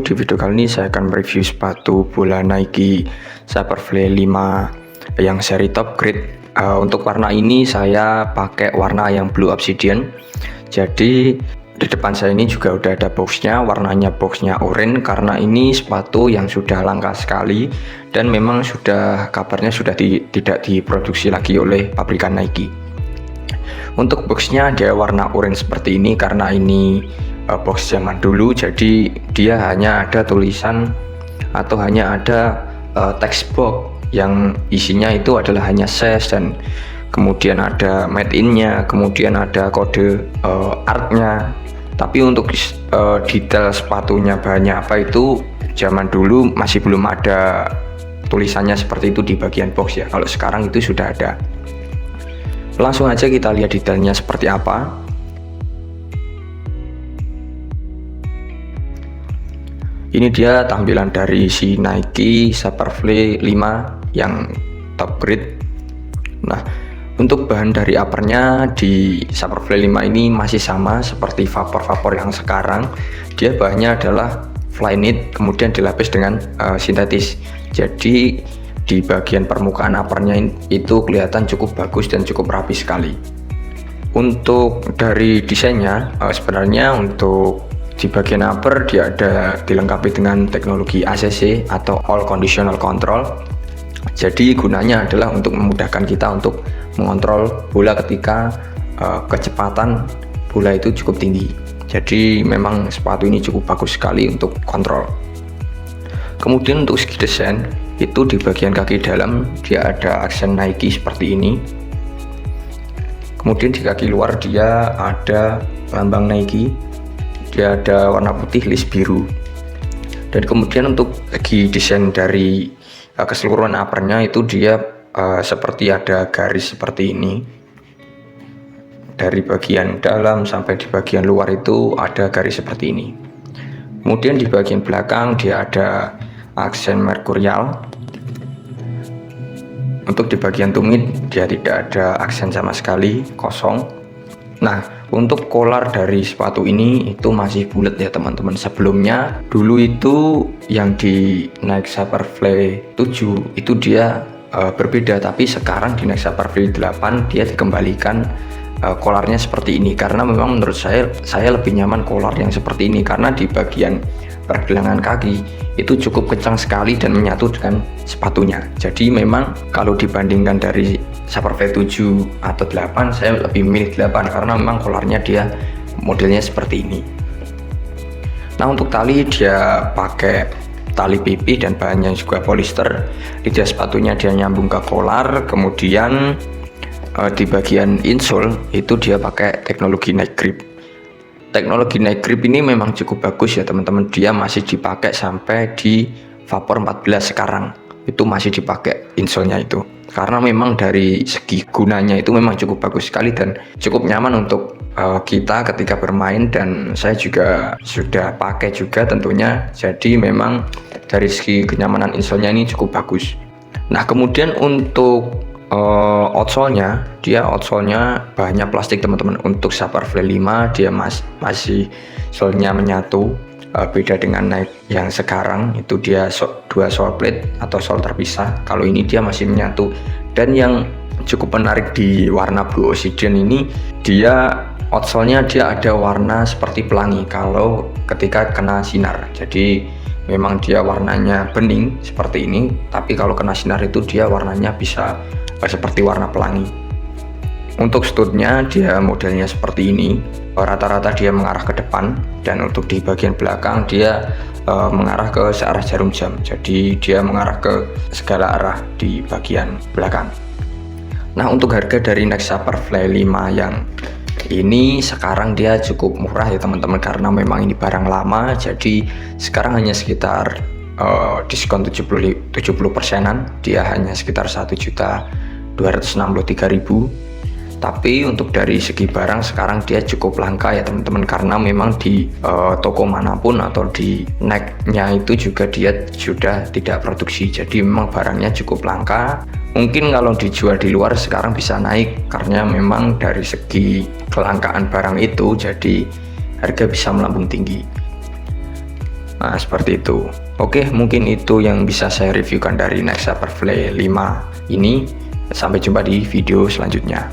Di video kali ini saya akan mereview sepatu bola Nike Superfly 5 yang seri top grade. Untuk warna ini saya pakai warna yang blue obsidian. Jadi di depan saya ini juga udah ada boxnya, warnanya boxnya oranye karena ini sepatu yang sudah langka sekali dan memang kabarnya sudah tidak diproduksi lagi oleh pabrikan Nike. Untuk boxnya dia warna oranye seperti ini karena ini box zaman dulu, jadi dia hanya ada tulisan atau hanya ada text box yang isinya itu adalah hanya size dan kemudian ada made in-nya, kemudian ada kode artnya. Tapi untuk detail sepatunya bahannya apa itu zaman dulu masih belum ada tulisannya seperti itu di bagian box ya. Kalau sekarang itu sudah ada. Langsung aja kita lihat detailnya seperti apa. Ini dia tampilan dari si Nike Superfly 5 yang top grade. Nah, untuk bahan dari uppernya di Superfly 5 ini masih sama seperti vapor yang sekarang. Dia bahannya adalah Flyknit, kemudian dilapis dengan sintetis. Jadi di bagian permukaan uppernya itu kelihatan cukup bagus dan cukup rapi sekali. Untuk dari desainnya, sebenarnya untuk di bagian upper dia ada dilengkapi dengan teknologi ACC atau All Conditional Control. Jadi gunanya adalah untuk memudahkan kita untuk mengontrol bola ketika kecepatan bola itu cukup tinggi. Jadi memang sepatu ini cukup bagus sekali untuk kontrol. Kemudian untuk segi desain itu di bagian kaki dalam dia ada aksen Nike seperti ini. Kemudian di kaki luar dia ada lambang Nike. Dia ada warna putih list biru. Dan kemudian untuk segi desain dari keseluruhan uppernya itu dia seperti ada garis seperti ini. Dari bagian dalam sampai di bagian luar itu ada garis seperti ini. Kemudian di bagian belakang dia ada aksen merkurial. Untuk di bagian tumit dia tidak ada aksen sama sekali, kosong. Nah, untuk kolar dari sepatu ini itu masih bulat ya teman-teman. Sebelumnya dulu itu yang di Nike Superfly 7 itu dia berbeda, tapi sekarang di Nike Superfly 8 dia dikembalikan kolarnya seperti ini karena memang menurut saya lebih nyaman kolar yang seperti ini karena di bagian pergelangan kaki itu cukup kencang sekali dan menyatu dengan sepatunya. Jadi memang kalau dibandingkan dari Superfly 7 atau 8 saya lebih memilih 8 karena memang kolarnya dia modelnya seperti ini. Nah, untuk tali dia pakai tali PP dan bahannya juga polyester. Lidah sepatunya dia nyambung ke kolar, kemudian di bagian insole itu dia pakai teknologi Nike Grip. Teknologi Nike Grip ini memang cukup bagus ya teman-teman. Dia masih dipakai sampai di Vapor 14 sekarang. Itu masih dipakai insole-nya itu. Karena memang dari segi gunanya itu memang cukup bagus sekali dan cukup nyaman untuk kita ketika bermain, dan saya juga sudah pakai juga tentunya. Jadi memang dari segi kenyamanan insole-nya ini cukup bagus. Nah, kemudian untuk outsole-nya, dia outsole-nya bahannya plastik teman-teman. Untuk Superfly 5 dia masih sole-nya menyatu, beda dengan Nike yang sekarang itu dia dua sole plate atau sole terpisah. Kalau ini dia masih menyatu. Dan yang cukup menarik di warna blue obsidian ini, dia outsole-nya dia ada warna seperti pelangi kalau ketika kena sinar. Jadi memang dia warnanya bening seperti ini, tapi kalau kena sinar itu dia warnanya bisa seperti warna pelangi. Untuk studnya dia modelnya seperti ini, rata-rata dia mengarah ke depan, dan untuk di bagian belakang dia mengarah ke searah jarum jam. Jadi dia mengarah ke segala arah di bagian belakang. Nah, untuk harga dari Nike Superfly 5 yang ini sekarang dia cukup murah ya teman-teman, karena memang ini barang lama. Jadi sekarang hanya sekitar diskon 70%-an, dia hanya sekitar 1.263.000. Tapi untuk dari segi barang sekarang dia cukup langka ya teman-teman, karena memang di toko manapun atau di Nike-nya itu juga dia sudah tidak produksi. Jadi memang barangnya cukup langka. Mungkin kalau dijual di luar sekarang bisa naik karena memang dari segi kelangkaan barang itu, jadi harga bisa melambung tinggi. Nah, seperti itu. Oke, mungkin itu yang bisa saya reviewkan dari Nexa Perflay 5 ini. Sampai jumpa di video selanjutnya.